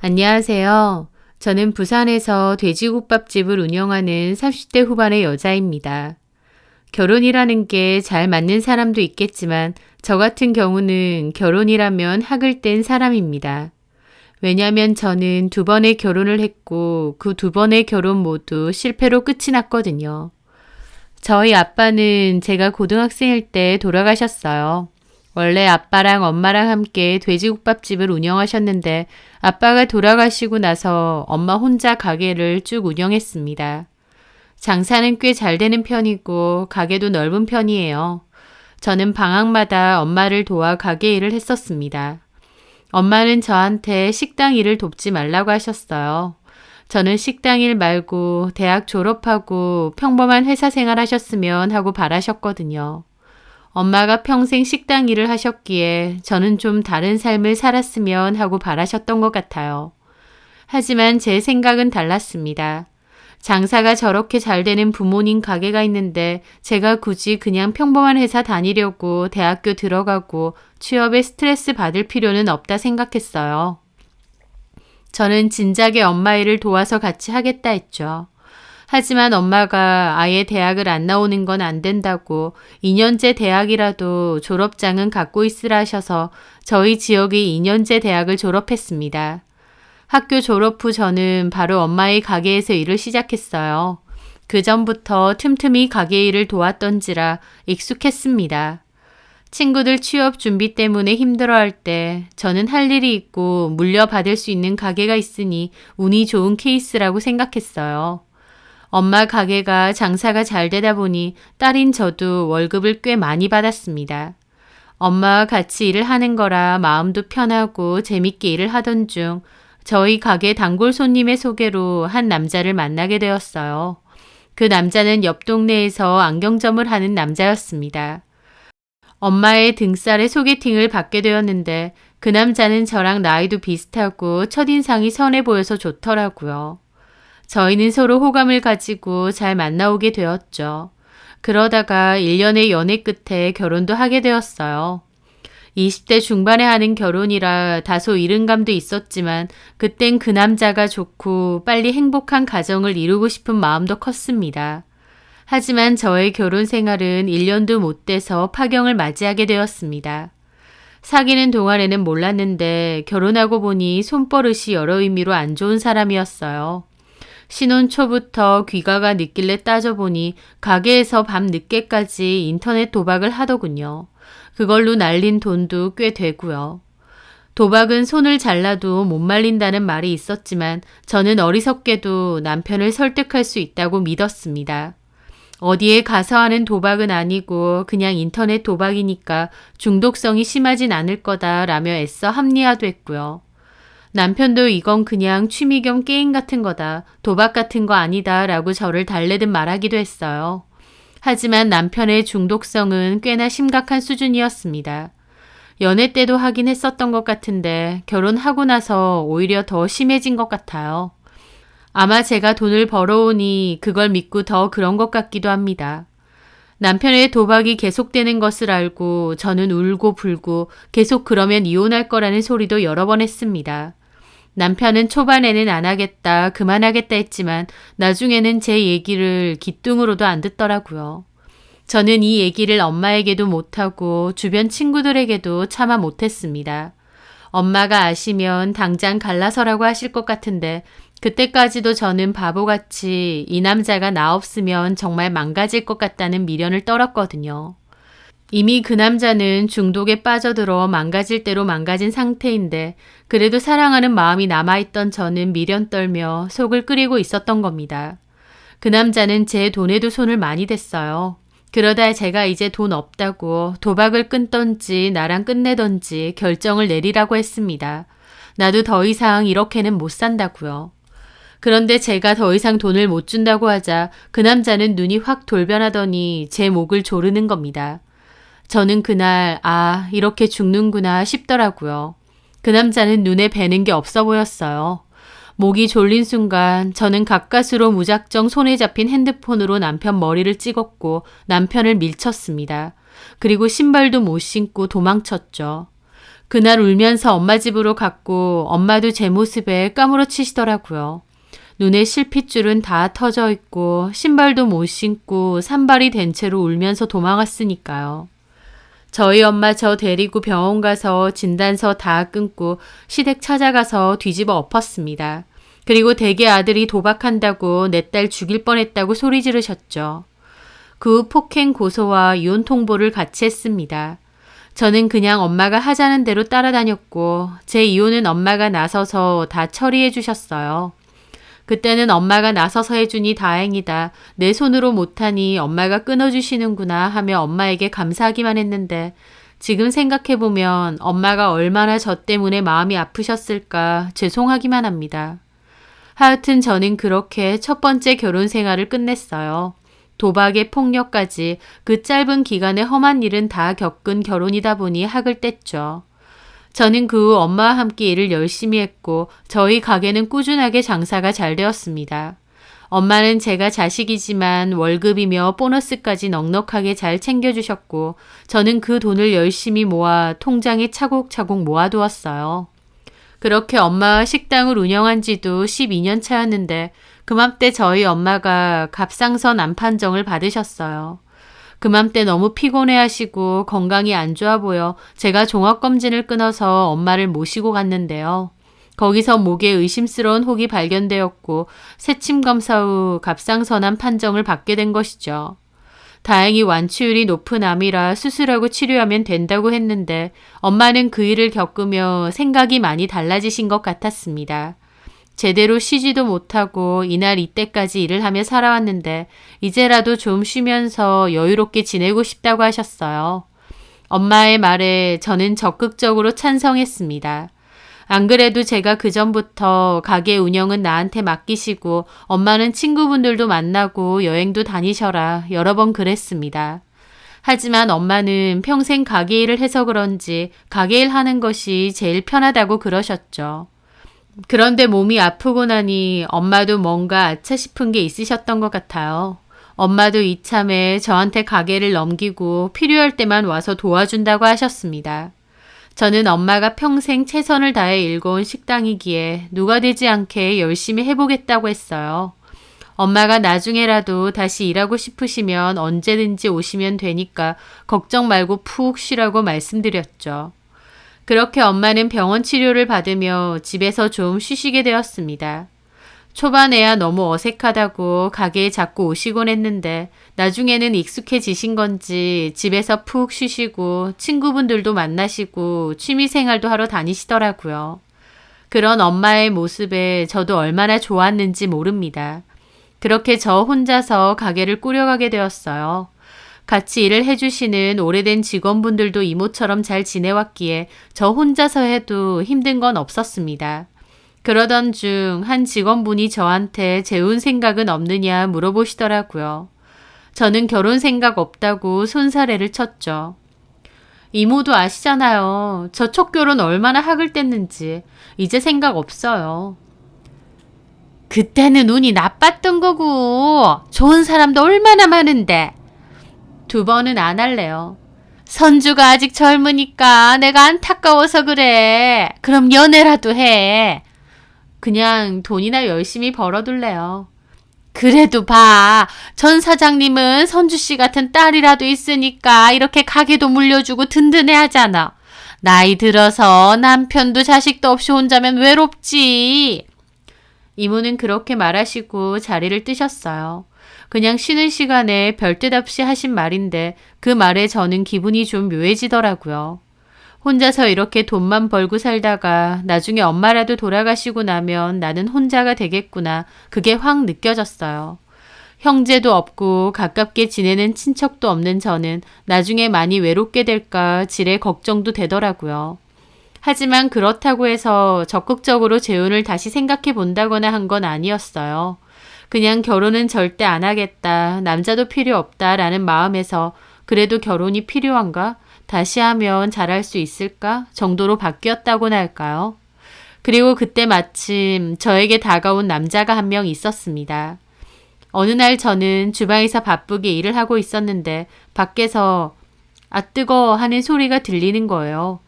안녕하세요. 저는 부산에서 돼지국밥집을 운영하는 30대 후반의 여자입니다. 결혼이라는 게 잘 맞는 사람도 있겠지만 저 같은 경우는 결혼이라면 학을 뗀 사람입니다. 왜냐하면 저는 2번의 결혼을 했고 그 2번의 결혼 모두 실패로 끝이 났거든요. 저희 아빠는 제가 고등학생일 때 돌아가셨어요. 원래 아빠랑 엄마랑 함께 돼지국밥집을 운영하셨는데 아빠가 돌아가시고 나서 엄마 혼자 가게를 쭉 운영했습니다. 장사는 꽤 잘 되는 편이고 가게도 넓은 편이에요. 저는 방학마다 엄마를 도와 가게 일을 했었습니다. 엄마는 저한테 식당 일을 돕지 말라고 하셨어요. 저는 식당 일 말고 대학 졸업하고 평범한 회사 생활 하셨으면 하고 바라셨거든요. 엄마가 평생 식당 일을 하셨기에 저는 좀 다른 삶을 살았으면 하고 바라셨던 것 같아요. 하지만 제 생각은 달랐습니다. 장사가 저렇게 잘 되는 부모님 가게가 있는데 제가 굳이 그냥 평범한 회사 다니려고 대학교 들어가고 취업에 스트레스 받을 필요는 없다 생각했어요. 저는 진작에 엄마 일을 도와서 같이 하겠다 했죠. 하지만 엄마가 아예 대학을 안 나오는 건 안 된다고 2년제 대학이라도 졸업장은 갖고 있으라 하셔서 저희 지역의 2년제 대학을 졸업했습니다. 학교 졸업 후 저는 바로 엄마의 가게에서 일을 시작했어요. 그 전부터 틈틈이 가게 일을 도왔던지라 익숙했습니다. 친구들 취업 준비 때문에 힘들어할 때 저는 할 일이 있고 물려받을 수 있는 가게가 있으니 운이 좋은 케이스라고 생각했어요. 엄마 가게가 장사가 잘 되다 보니 딸인 저도 월급을 꽤 많이 받았습니다. 엄마와 같이 일을 하는 거라 마음도 편하고 재밌게 일을 하던 중 저희 가게 단골 손님의 소개로 한 남자를 만나게 되었어요. 그 남자는 옆 동네에서 안경점을 하는 남자였습니다. 엄마의 등살에 소개팅을 받게 되었는데 그 남자는 저랑 나이도 비슷하고 첫인상이 선해 보여서 좋더라고요. 저희는 서로 호감을 가지고 잘 만나오게 되었죠. 그러다가 1년의 연애 끝에 결혼도 하게 되었어요. 20대 중반에 하는 결혼이라 다소 이른감도 있었지만 그땐 그 남자가 좋고 빨리 행복한 가정을 이루고 싶은 마음도 컸습니다. 하지만 저의 결혼 생활은 1년도 못 돼서 파경을 맞이하게 되었습니다. 사귀는 동안에는 몰랐는데 결혼하고 보니 손버릇이 여러 의미로 안 좋은 사람이었어요. 신혼 초부터 귀가가 늦길래 따져보니 가게에서 밤 늦게까지 인터넷 도박을 하더군요. 그걸로 날린 돈도 꽤 되고요. 도박은 손을 잘라도 못 말린다는 말이 있었지만 저는 어리석게도 남편을 설득할 수 있다고 믿었습니다. 어디에 가서 하는 도박은 아니고 그냥 인터넷 도박이니까 중독성이 심하진 않을 거다라며 애써 합리화도 했고요. 남편도 이건 그냥 취미 겸 게임 같은 거다, 도박 같은 거 아니다 라고 저를 달래듯 말하기도 했어요. 하지만 남편의 중독성은 꽤나 심각한 수준이었습니다. 연애 때도 하긴 했었던 것 같은데 결혼하고 나서 오히려 더 심해진 것 같아요. 아마 제가 돈을 벌어오니 그걸 믿고 더 그런 것 같기도 합니다. 남편의 도박이 계속되는 것을 알고 저는 울고 불고 계속 그러면 이혼할 거라는 소리도 여러 번 했습니다. 남편은 초반에는 안 하겠다, 그만하겠다 했지만 나중에는 제 얘기를 귀뚱으로도 안 듣더라고요. 저는 이 얘기를 엄마에게도 못하고 주변 친구들에게도 차마 못했습니다. 엄마가 아시면 당장 갈라서라고 하실 것 같은데 그때까지도 저는 바보같이 이 남자가 나 없으면 정말 망가질 것 같다는 미련을 떨었거든요. 이미 그 남자는 중독에 빠져들어 망가질 대로 망가진 상태인데 그래도 사랑하는 마음이 남아있던 저는 미련 떨며 속을 끓이고 있었던 겁니다. 그 남자는 제 돈에도 손을 많이 댔어요. 그러다 제가 이제 돈 없다고 도박을 끊던지 나랑 끝내던지 결정을 내리라고 했습니다. 나도 더 이상 이렇게는 못 산다고요. 그런데 제가 더 이상 돈을 못 준다고 하자 그 남자는 눈이 확 돌변하더니 제 목을 조르는 겁니다. 저는 그날 이렇게 죽는구나 싶더라고요. 그 남자는 눈에 뵈는 게 없어 보였어요. 목이 졸린 순간 저는 가까스로 무작정 손에 잡힌 핸드폰으로 남편 머리를 찍었고 남편을 밀쳤습니다. 그리고 신발도 못 신고 도망쳤죠. 그날 울면서 엄마 집으로 갔고 엄마도 제 모습에 까무러치시더라고요. 눈에 실핏줄은 다 터져 있고 신발도 못 신고 산발이 된 채로 울면서 도망갔으니까요. 저희 엄마 저 데리고 병원 가서 진단서 다 끊고 시댁 찾아가서 뒤집어 엎었습니다. 그리고 대개 아들이 도박한다고 내 딸 죽일 뻔했다고 소리 지르셨죠. 그 후 폭행 고소와 이혼 통보를 같이 했습니다. 저는 그냥 엄마가 하자는 대로 따라다녔고 제 이혼은 엄마가 나서서 다 처리해 주셨어요. 그때는 엄마가 나서서 해주니 다행이다. 내 손으로 못하니 엄마가 끊어주시는구나 하며 엄마에게 감사하기만 했는데 지금 생각해보면 엄마가 얼마나 저 때문에 마음이 아프셨을까 죄송하기만 합니다. 하여튼 저는 그렇게 첫 번째 결혼 생활을 끝냈어요. 도박에 폭력까지 그 짧은 기간에 험한 일은 다 겪은 결혼이다 보니 학을 뗐죠. 저는 그 후 엄마와 함께 일을 열심히 했고 저희 가게는 꾸준하게 장사가 잘 되었습니다. 엄마는 제가 자식이지만 월급이며 보너스까지 넉넉하게 잘 챙겨주셨고 저는 그 돈을 열심히 모아 통장에 차곡차곡 모아두었어요. 그렇게 엄마와 식당을 운영한 지도 12년 차였는데 그맘때 저희 엄마가 갑상선 암 판정을 받으셨어요. 그맘때 너무 피곤해하시고 건강이 안 좋아 보여 제가 종합검진을 끊어서 엄마를 모시고 갔는데요. 거기서 목에 의심스러운 혹이 발견되었고 새침 검사 후 갑상선암 판정을 받게 된 것이죠. 다행히 완치율이 높은 암이라 수술하고 치료하면 된다고 했는데 엄마는 그 일을 겪으며 생각이 많이 달라지신 것 같았습니다. 제대로 쉬지도 못하고 이날 이때까지 일을 하며 살아왔는데 이제라도 좀 쉬면서 여유롭게 지내고 싶다고 하셨어요. 엄마의 말에 저는 적극적으로 찬성했습니다. 안 그래도 제가 그전부터 가게 운영은 나한테 맡기시고 엄마는 친구분들도 만나고 여행도 다니셔라 여러 번 그랬습니다. 하지만 엄마는 평생 가게 일을 해서 그런지 가게 일 하는 것이 제일 편하다고 그러셨죠. 그런데 몸이 아프고 나니 엄마도 뭔가 아차 싶은 게 있으셨던 것 같아요. 엄마도 이참에 저한테 가게를 넘기고 필요할 때만 와서 도와준다고 하셨습니다. 저는 엄마가 평생 최선을 다해 일궈온 식당이기에 누가 되지 않게 열심히 해보겠다고 했어요. 엄마가 나중에라도 다시 일하고 싶으시면 언제든지 오시면 되니까 걱정 말고 푹 쉬라고 말씀드렸죠. 그렇게 엄마는 병원 치료를 받으며 집에서 좀 쉬시게 되었습니다. 초반에야 너무 어색하다고 가게에 자꾸 오시곤 했는데 나중에는 익숙해지신 건지 집에서 푹 쉬시고 친구분들도 만나시고 취미생활도 하러 다니시더라고요. 그런 엄마의 모습에 저도 얼마나 좋았는지 모릅니다. 그렇게 저 혼자서 가게를 꾸려가게 되었어요. 같이 일을 해주시는 오래된 직원분들도 이모처럼 잘 지내왔기에 저 혼자서 해도 힘든 건 없었습니다. 그러던 중 한 직원분이 저한테 재혼 생각은 없느냐 물어보시더라고요. 저는 결혼 생각 없다고 손사래를 쳤죠. 이모도 아시잖아요. 저 첫 결혼 얼마나 학을 뗐는지. 이제 생각 없어요. 그때는 운이 나빴던 거고 좋은 사람도 얼마나 많은데. 두 번은 안 할래요. 선주가 아직 젊으니까 내가 안타까워서 그래. 그럼 연애라도 해. 그냥 돈이나 열심히 벌어둘래요. 그래도 봐. 전 사장님은 선주씨 같은 딸이라도 있으니까 이렇게 가게도 물려주고 든든해 하잖아. 나이 들어서 남편도 자식도 없이 혼자면 외롭지. 이모는 그렇게 말하시고 자리를 뜨셨어요. 그냥 쉬는 시간에 별뜻 없이 하신 말인데 그 말에 저는 기분이 좀 묘해지더라고요. 혼자서 이렇게 돈만 벌고 살다가 나중에 엄마라도 돌아가시고 나면 나는 혼자가 되겠구나. 그게 확 느껴졌어요. 형제도 없고 가깝게 지내는 친척도 없는 저는 나중에 많이 외롭게 될까 지레 걱정도 되더라고요. 하지만 그렇다고 해서 적극적으로 재혼을 다시 생각해 본다거나 한 건 아니었어요. 그냥 결혼은 절대 안 하겠다. 남자도 필요 없다라는 마음에서 그래도 결혼이 필요한가? 다시 하면 잘할 수 있을까? 정도로 바뀌었다고나 할까요? 그리고 그때 마침 저에게 다가온 남자가 한 명 있었습니다. 어느 날 저는 주방에서 바쁘게 일을 하고 있었는데 밖에서 아 뜨거 하는 소리가 들리는 거예요.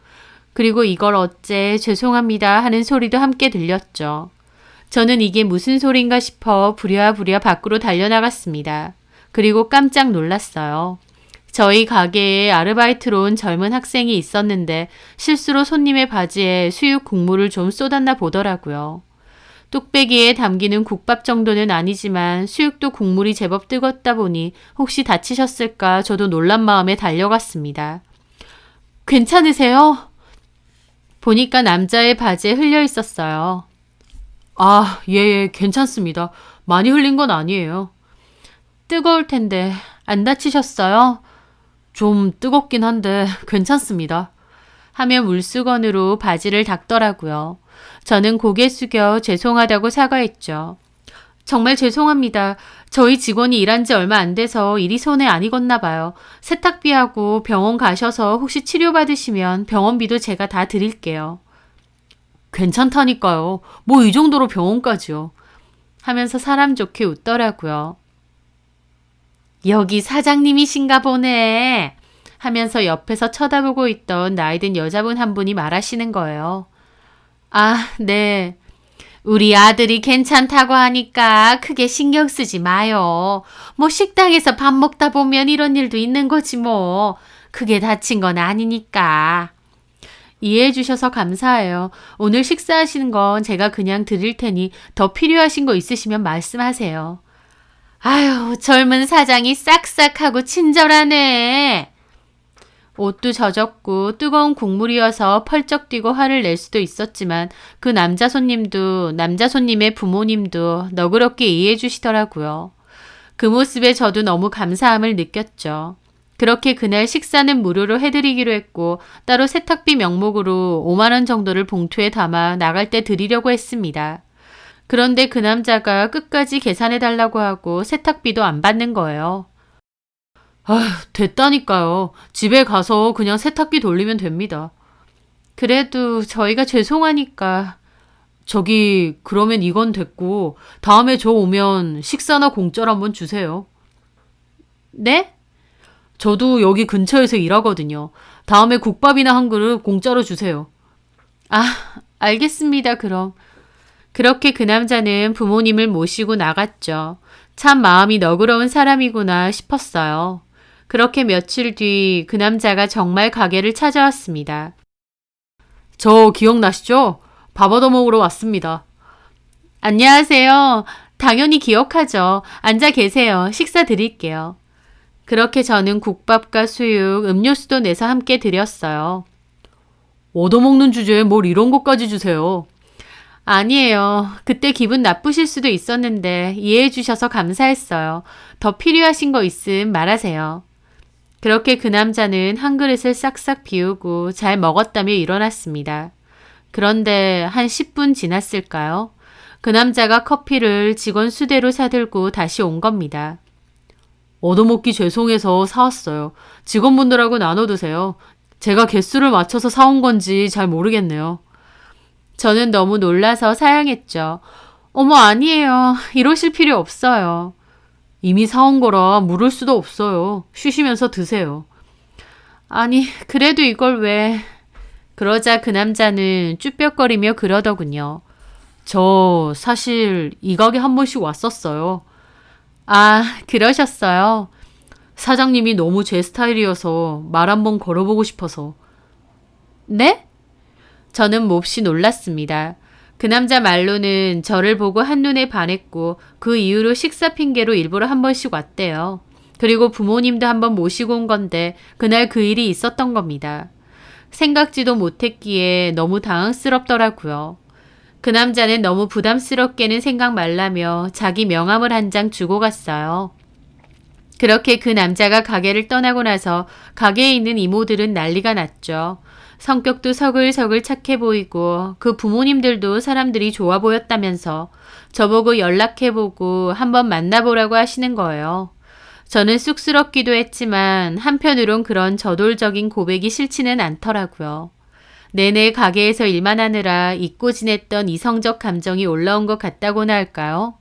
그리고 이걸 어째 죄송합니다 하는 소리도 함께 들렸죠. 저는 이게 무슨 소린가 싶어 부랴부랴 밖으로 달려나갔습니다. 그리고 깜짝 놀랐어요. 저희 가게에 아르바이트로 온 젊은 학생이 있었는데 실수로 손님의 바지에 수육 국물을 좀 쏟았나 보더라고요. 뚝배기에 담기는 국밥 정도는 아니지만 수육도 국물이 제법 뜨겁다 보니 혹시 다치셨을까 저도 놀란 마음에 달려갔습니다. 괜찮으세요? 보니까 남자의 바지에 흘려 있었어요. 아, 예, 괜찮습니다. 많이 흘린 건 아니에요. 뜨거울 텐데 안 다치셨어요? 좀 뜨겁긴 한데 괜찮습니다. 하며 물수건으로 바지를 닦더라고요. 저는 고개 숙여 죄송하다고 사과했죠. 정말 죄송합니다. 저희 직원이 일한 지 얼마 안 돼서 일이 손에 안 익었나 봐요. 세탁비하고 병원 가셔서 혹시 치료받으시면 병원비도 제가 다 드릴게요. 괜찮다니까요. 뭐 이 정도로 병원까지요. 하면서 사람 좋게 웃더라고요. 여기 사장님이신가 보네. 하면서 옆에서 쳐다보고 있던 나이든 여자분 한 분이 말하시는 거예요. 아, 네. 우리 아들이 괜찮다고 하니까 크게 신경 쓰지 마요. 뭐 식당에서 밥 먹다 보면 이런 일도 있는 거지 뭐. 크게 다친 건 아니니까. 이해해 주셔서 감사해요. 오늘 식사하시는 건 제가 그냥 드릴 테니 더 필요하신 거 있으시면 말씀하세요. 아유, 젊은 사장이 싹싹하고 친절하네. 옷도 젖었고 뜨거운 국물이어서 펄쩍 뛰고 화를 낼 수도 있었지만 그 남자 손님도 남자 손님의 부모님도 너그럽게 이해해 주시더라고요. 그 모습에 저도 너무 감사함을 느꼈죠. 그렇게 그날 식사는 무료로 해드리기로 했고 따로 세탁비 명목으로 5만 원 정도를 봉투에 담아 나갈 때 드리려고 했습니다. 그런데 그 남자가 끝까지 계산해달라고 하고 세탁비도 안 받는 거예요. 아휴, 됐다니까요. 집에 가서 그냥 세탁기 돌리면 됩니다. 그래도 저희가 죄송하니까. 저기, 그러면 이건 됐고, 다음에 저 오면 식사나 공짜로 한번 주세요. 네? 저도 여기 근처에서 일하거든요. 다음에 국밥이나 한 그릇 공짜로 주세요. 아, 알겠습니다, 그럼. 그렇게 그 남자는 부모님을 모시고 나갔죠. 참 마음이 너그러운 사람이구나 싶었어요. 그렇게 며칠 뒤 그 남자가 정말 가게를 찾아왔습니다. 저 기억나시죠? 밥 얻어 먹으러 왔습니다. 안녕하세요. 당연히 기억하죠. 앉아 계세요. 식사 드릴게요. 그렇게 저는 국밥과 수육, 음료수도 내서 함께 드렸어요. 얻어먹는 주제에 뭘 이런 것까지 주세요. 아니에요. 그때 기분 나쁘실 수도 있었는데 이해해 주셔서 감사했어요. 더 필요하신 거 있음 말하세요. 그렇게 그 남자는 한 그릇을 싹싹 비우고 잘 먹었다며 일어났습니다. 그런데 한 10분 지났을까요? 그 남자가 커피를 직원 수대로 사들고 다시 온 겁니다. 얻어먹기 죄송해서 사왔어요. 직원분들하고 나눠 드세요. 제가 개수를 맞춰서 사온 건지 잘 모르겠네요. 저는 너무 놀라서 사양했죠. 어머, 아니에요. 이러실 필요 없어요. 이미 사온 거라 물을 수도 없어요. 쉬시면서 드세요. 아니, 그래도 이걸 왜... 그러자 그 남자는 쭈뼛거리며 그러더군요. 저 사실 이 가게 한 번씩 왔었어요. 아, 그러셨어요. 사장님이 너무 제 스타일이어서 말 한번 걸어보고 싶어서. 네? 저는 몹시 놀랐습니다. 그 남자 말로는 저를 보고 한눈에 반했고 그 이후로 식사 핑계로 일부러 한 번씩 왔대요. 그리고 부모님도 한번 모시고 온 건데 그날 그 일이 있었던 겁니다. 생각지도 못했기에 너무 당황스럽더라고요. 그 남자는 너무 부담스럽게는 생각 말라며 자기 명함을 한 장 주고 갔어요. 그렇게 그 남자가 가게를 떠나고 나서 가게에 있는 이모들은 난리가 났죠. 성격도 서글서글 착해 보이고 그 부모님들도 사람들이 좋아 보였다면서 저보고 연락해보고 한번 만나보라고 하시는 거예요. 저는 쑥스럽기도 했지만 한편으론 그런 저돌적인 고백이 싫지는 않더라고요. 내내 가게에서 일만 하느라 잊고 지냈던 이성적 감정이 올라온 것 같다고나 할까요?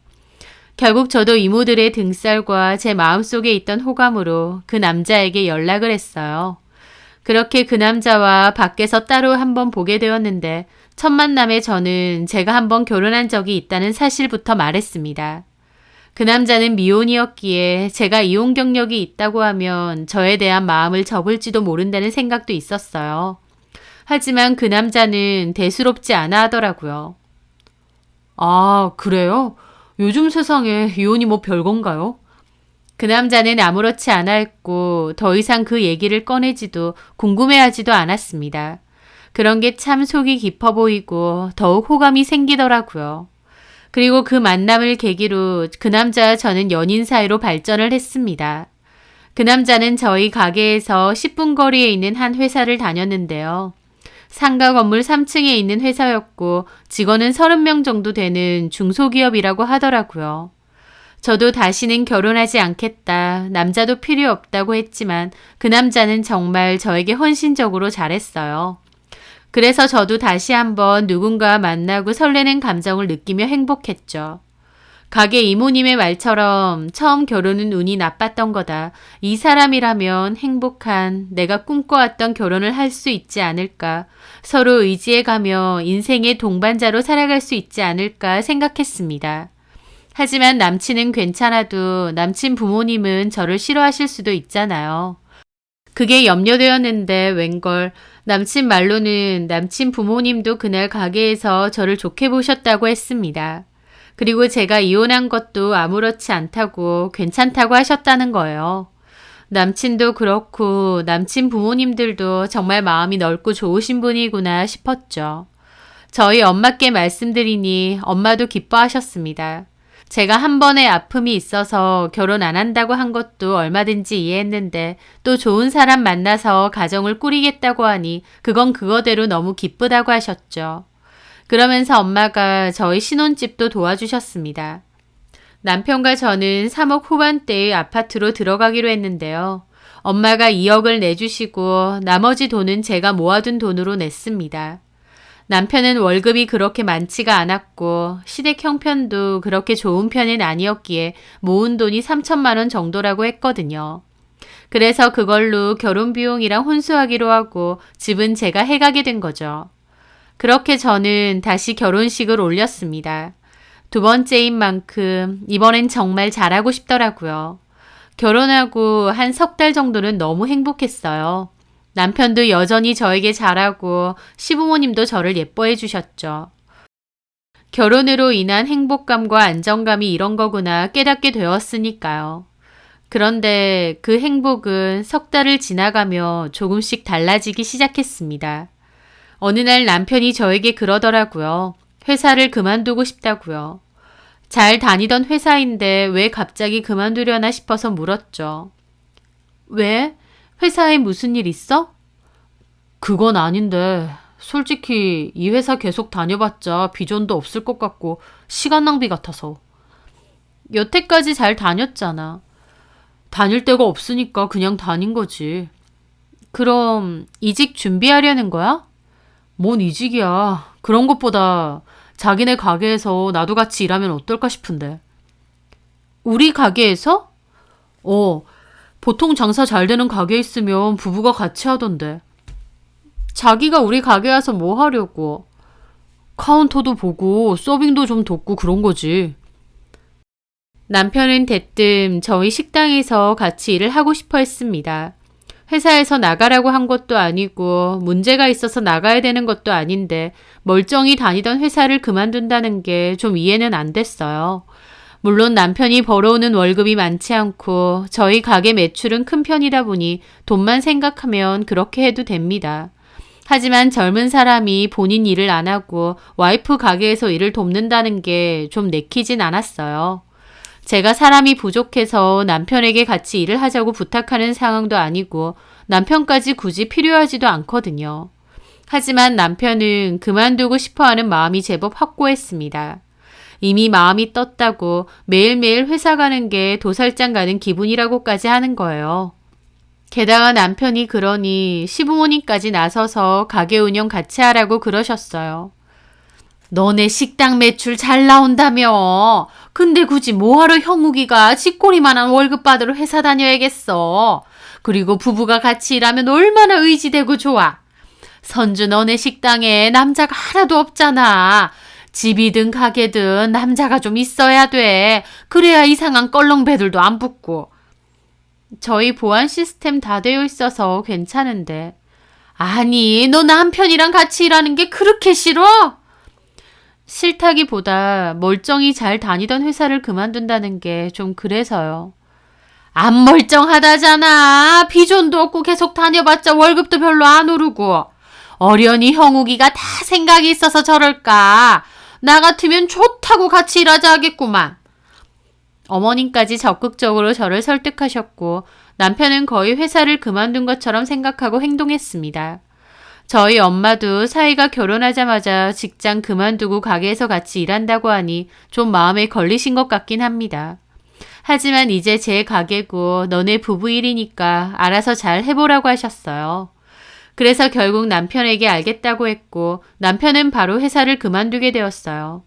결국 저도 이모들의 등살과 제 마음속에 있던 호감으로 그 남자에게 연락을 했어요. 그렇게 그 남자와 밖에서 따로 한번 보게 되었는데 첫 만남에 저는 제가 한번 결혼한 적이 있다는 사실부터 말했습니다. 그 남자는 미혼이었기에 제가 이혼 경력이 있다고 하면 저에 대한 마음을 접을지도 모른다는 생각도 있었어요. 하지만 그 남자는 대수롭지 않아 하더라고요. 아, 그래요? 요즘 세상에 이혼이 뭐 별건가요? 그 남자는 아무렇지 않아 했고 더 이상 그 얘기를 꺼내지도 궁금해하지도 않았습니다. 그런 게 참 속이 깊어 보이고 더욱 호감이 생기더라고요. 그리고 그 만남을 계기로 그 남자와 저는 연인 사이로 발전을 했습니다. 그 남자는 저희 가게에서 10분 거리에 있는 한 회사를 다녔는데요. 상가 건물 3층에 있는 회사였고 직원은 30명 정도 되는 중소기업이라고 하더라고요. 저도 다시는 결혼하지 않겠다, 남자도 필요 없다고 했지만 그 남자는 정말 저에게 헌신적으로 잘했어요. 그래서 저도 다시 한번 누군가 만나고 설레는 감정을 느끼며 행복했죠. 가게 이모님의 말처럼 처음 결혼은 운이 나빴던 거다. 이 사람이라면 행복한 내가 꿈꿔왔던 결혼을 할 수 있지 않을까. 서로 의지해가며 인생의 동반자로 살아갈 수 있지 않을까 생각했습니다. 하지만 남친은 괜찮아도 남친 부모님은 저를 싫어하실 수도 있잖아요. 그게 염려되었는데 웬걸 남친 말로는 남친 부모님도 그날 가게에서 저를 좋게 보셨다고 했습니다. 그리고 제가 이혼한 것도 아무렇지 않다고 괜찮다고 하셨다는 거예요. 남친도 그렇고 남친 부모님들도 정말 마음이 넓고 좋으신 분이구나 싶었죠. 저희 엄마께 말씀드리니 엄마도 기뻐하셨습니다. 제가 한 번의 아픔이 있어서 결혼 안 한다고 한 것도 얼마든지 이해했는데 또 좋은 사람 만나서 가정을 꾸리겠다고 하니 그건 그거대로 너무 기쁘다고 하셨죠. 그러면서 엄마가 저희 신혼집도 도와주셨습니다. 남편과 저는 3억 후반대의 아파트로 들어가기로 했는데요. 엄마가 2억을 내주시고 나머지 돈은 제가 모아둔 돈으로 냈습니다. 남편은 월급이 그렇게 많지가 않았고 시댁 형편도 그렇게 좋은 편은 아니었기에 모은 돈이 3천만 원 정도라고 했거든요. 그래서 그걸로 결혼 비용이랑 혼수하기로 하고 집은 제가 해가게 된 거죠. 그렇게 저는 다시 결혼식을 올렸습니다. 두 번째인 만큼 이번엔 정말 잘하고 싶더라고요. 결혼하고 한 3달 정도는 너무 행복했어요. 남편도 여전히 저에게 잘하고 시부모님도 저를 예뻐해 주셨죠. 결혼으로 인한 행복감과 안정감이 이런 거구나 깨닫게 되었으니까요. 그런데 그 행복은 3달을 지나가며 조금씩 달라지기 시작했습니다. 어느 날 남편이 저에게 그러더라고요. 회사를 그만두고 싶다고요. 잘 다니던 회사인데 왜 갑자기 그만두려나 싶어서 물었죠. 왜? 회사에 무슨 일 있어? 그건 아닌데 솔직히 이 회사 계속 다녀봤자 비전도 없을 것 같고 시간 낭비 같아서. 여태까지 잘 다녔잖아. 다닐 데가 없으니까 그냥 다닌 거지. 그럼 이직 준비하려는 거야? 뭔 이직이야. 그런 것보다 자기네 가게에서 나도 같이 일하면 어떨까 싶은데. 우리 가게에서? 보통 장사 잘 되는 가게 있으면 부부가 같이 하던데. 자기가 우리 가게 와서 뭐 하려고? 카운터도 보고 서빙도 좀 돕고 그런 거지. 남편은 대뜸 저희 식당에서 같이 일을 하고 싶어 했습니다. 회사에서 나가라고 한 것도 아니고 문제가 있어서 나가야 되는 것도 아닌데 멀쩡히 다니던 회사를 그만둔다는 게 좀 이해는 안 됐어요. 물론 남편이 벌어오는 월급이 많지 않고 저희 가게 매출은 큰 편이다 보니 돈만 생각하면 그렇게 해도 됩니다. 하지만 젊은 사람이 본인 일을 안 하고 와이프 가게에서 일을 돕는다는 게 좀 내키진 않았어요. 제가 사람이 부족해서 남편에게 같이 일을 하자고 부탁하는 상황도 아니고 남편까지 굳이 필요하지도 않거든요. 하지만 남편은 그만두고 싶어하는 마음이 제법 확고했습니다. 이미 마음이 떴다고 매일매일 회사 가는 게 도살장 가는 기분이라고까지 하는 거예요. 게다가 남편이 그러니 시부모님까지 나서서 가게 운영 같이 하라고 그러셨어요. 너네 식당 매출 잘 나온다며. 근데 굳이 뭐하러 형욱이가 쥐꼬리만한 월급 받으러 회사 다녀야겠어. 그리고 부부가 같이 일하면 얼마나 의지되고 좋아. 선주 너네 식당에 남자가 하나도 없잖아. 집이든 가게든 남자가 좀 있어야 돼. 그래야 이상한 껄렁배들도 안 붙고. 저희 보안 시스템 다 되어 있어서 괜찮은데. 아니, 너 남편이랑 같이 일하는 게 그렇게 싫어? 싫다기보다 멀쩡히 잘 다니던 회사를 그만둔다는 게 좀 그래서요. 안 멀쩡하다잖아. 비전도 없고 계속 다녀봤자 월급도 별로 안 오르고. 어련히 형욱이가 다 생각이 있어서 저럴까. 나 같으면 좋다고 같이 일하자 하겠구만. 어머님까지 적극적으로 저를 설득하셨고 남편은 거의 회사를 그만둔 것처럼 생각하고 행동했습니다. 저희 엄마도 사위가 결혼하자마자 직장 그만두고 가게에서 같이 일한다고 하니 좀 마음에 걸리신 것 같긴 합니다. 하지만 이제 제 가게고 너네 부부 일이니까 알아서 잘 해보라고 하셨어요. 그래서 결국 남편에게 알겠다고 했고 남편은 바로 회사를 그만두게 되었어요.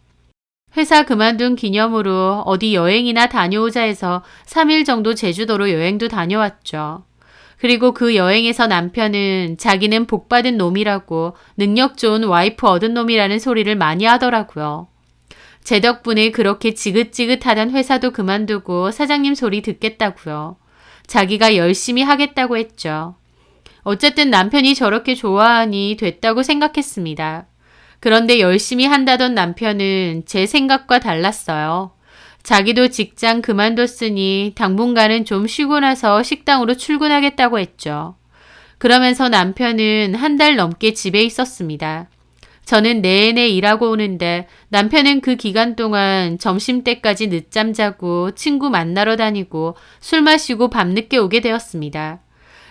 회사 그만둔 기념으로 어디 여행이나 다녀오자 해서 3일 정도 제주도로 여행도 다녀왔죠. 그리고 그 여행에서 남편은 자기는 복받은 놈이라고 능력 좋은 와이프 얻은 놈이라는 소리를 많이 하더라고요. 제 덕분에 그렇게 지긋지긋하던 회사도 그만두고 사장님 소리 듣겠다고요. 자기가 열심히 하겠다고 했죠. 어쨌든 남편이 저렇게 좋아하니 됐다고 생각했습니다. 그런데 열심히 한다던 남편은 제 생각과 달랐어요. 자기도 직장 그만뒀으니 당분간은 좀 쉬고 나서 식당으로 출근하겠다고 했죠. 그러면서 남편은 한 달 넘게 집에 있었습니다. 저는 내내 일하고 오는데 남편은 그 기간 동안 점심때까지 늦잠 자고 친구 만나러 다니고 술 마시고 밤늦게 오게 되었습니다.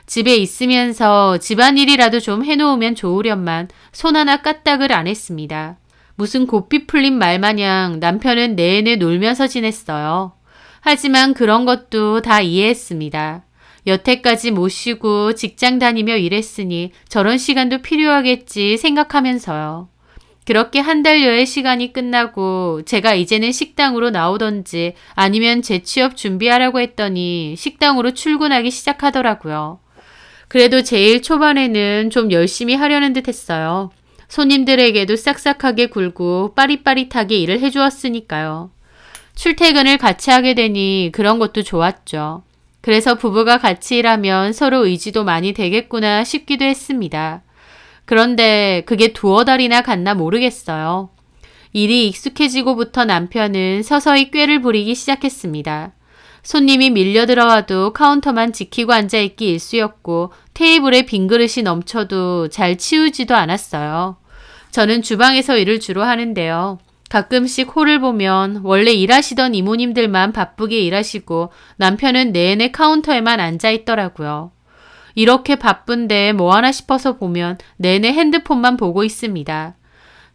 집에 있으면서 집안일이라도 좀 해놓으면 좋으련만 손 하나 까딱을 안 했습니다. 무슨 고삐 풀린 말 마냥 남편은 내내 놀면서 지냈어요. 하지만 그런 것도 다 이해했습니다. 여태까지 못 쉬고 직장 다니며 일했으니 저런 시간도 필요하겠지 생각하면서요. 그렇게 한 달여의 시간이 끝나고 제가 이제는 식당으로 나오던지 아니면 재취업 준비하라고 했더니 식당으로 출근하기 시작하더라고요. 그래도 제일 초반에는 좀 열심히 하려는 듯 했어요. 손님들에게도 싹싹하게 굴고 빠릿빠릿하게 일을 해주었으니까요. 출퇴근을 같이 하게 되니 그런 것도 좋았죠. 그래서 부부가 같이 일하면 서로 의지도 많이 되겠구나 싶기도 했습니다. 그런데 그게 두어 달이나 갔나 모르겠어요. 일이 익숙해지고부터 남편은 서서히 꾀를 부리기 시작했습니다. 손님이 밀려 들어와도 카운터만 지키고 앉아있기 일쑤였고 테이블에 빈 그릇이 넘쳐도 잘 치우지도 않았어요. 저는 주방에서 일을 주로 하는데요. 가끔씩 홀을 보면 원래 일하시던 이모님들만 바쁘게 일하시고 남편은 내내 카운터에만 앉아있더라고요. 이렇게 바쁜데 뭐 하나 싶어서 보면 내내 핸드폰만 보고 있습니다.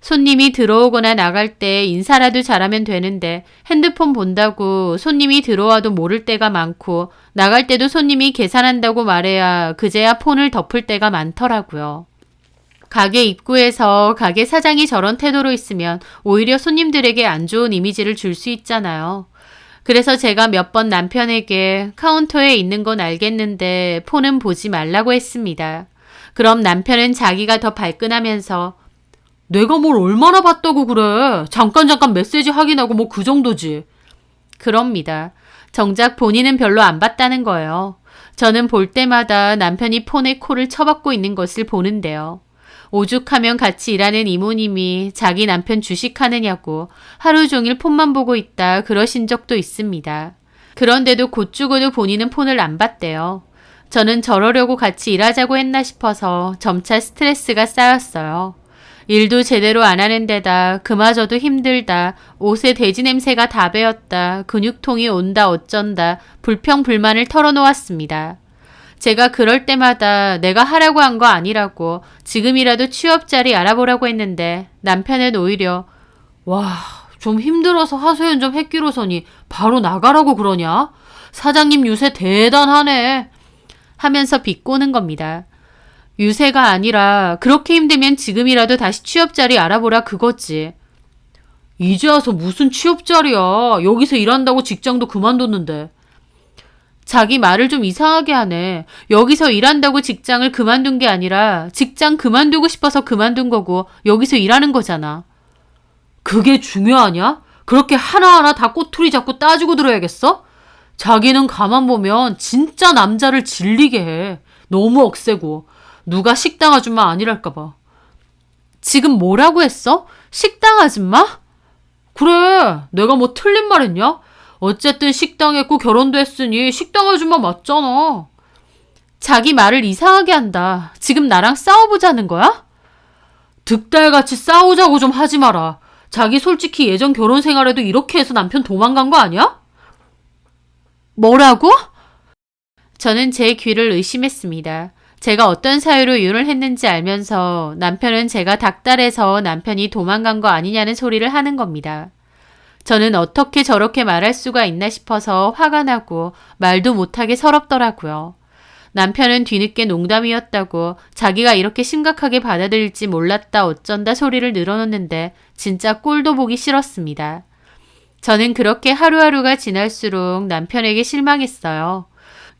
손님이 들어오거나 나갈 때 인사라도 잘하면 되는데 핸드폰 본다고 손님이 들어와도 모를 때가 많고 나갈 때도 손님이 계산한다고 말해야 그제야 폰을 덮을 때가 많더라고요. 가게 입구에서 가게 사장이 저런 태도로 있으면 오히려 손님들에게 안 좋은 이미지를 줄 수 있잖아요. 그래서 제가 몇 번 남편에게 카운터에 있는 건 알겠는데 폰은 보지 말라고 했습니다. 그럼 남편은 자기가 더 발끈하면서 내가 뭘 얼마나 봤다고 그래. 잠깐 메시지 확인하고 뭐 그 정도지. 그럽니다. 정작 본인은 별로 안 봤다는 거예요. 저는 볼 때마다 남편이 폰에 코를 쳐박고 있는 것을 보는데요. 오죽하면 같이 일하는 이모님이 자기 남편 주식하느냐고 하루 종일 폰만 보고 있다 그러신 적도 있습니다. 그런데도 곧 죽어도 본인은 폰을 안 봤대요. 저는 저러려고 같이 일하자고 했나 싶어서 점차 스트레스가 쌓였어요. 일도 제대로 안 하는 데다 그마저도 힘들다, 옷에 돼지 냄새가 다 배었다, 근육통이 온다 어쩐다 불평불만을 털어놓았습니다. 제가 그럴 때마다 내가 하라고 한 거 아니라고 지금이라도 취업 자리 알아보라고 했는데 남편은 오히려 와, 좀 힘들어서 하소연 좀 했기로서니 바로 나가라고 그러냐? 사장님 유세 대단하네 하면서 비꼬는 겁니다. 유세가 아니라 그렇게 힘들면 지금이라도 다시 취업 자리 알아보라 그거지. 이제 와서 무슨 취업 자리야. 여기서 일한다고 직장도 그만뒀는데. 자기 말을 좀 이상하게 하네. 여기서 일한다고 직장을 그만둔 게 아니라 직장 그만두고 싶어서 그만둔 거고 여기서 일하는 거잖아. 그게 중요하냐? 그렇게 하나하나 다 꼬투리 잡고 따지고 들어야겠어? 자기는 가만 보면 진짜 남자를 질리게 해. 너무 억세고. 누가 식당 아줌마 아니랄까 봐. 지금 뭐라고 했어? 식당 아줌마? 그래, 내가 뭐 틀린 말 했냐? 어쨌든 식당 했고 결혼도 했으니 식당 아줌마 맞잖아. 자기 말을 이상하게 한다. 지금 나랑 싸워보자는 거야? 득달같이 싸우자고 좀 하지 마라. 자기 솔직히 예전 결혼 생활에도 이렇게 해서 남편 도망간 거 아니야? 뭐라고? 저는 제 귀를 의심했습니다. 제가 어떤 사유로 이혼을 했는지 알면서 남편은 제가 닥달해서 남편이 도망간 거 아니냐는 소리를 하는 겁니다. 저는 어떻게 저렇게 말할 수가 있나 싶어서 화가 나고 말도 못하게 서럽더라고요. 남편은 뒤늦게 농담이었다고 자기가 이렇게 심각하게 받아들일지 몰랐다 어쩐다 소리를 늘어놓는데 진짜 꼴도 보기 싫었습니다. 저는 그렇게 하루하루가 지날수록 남편에게 실망했어요.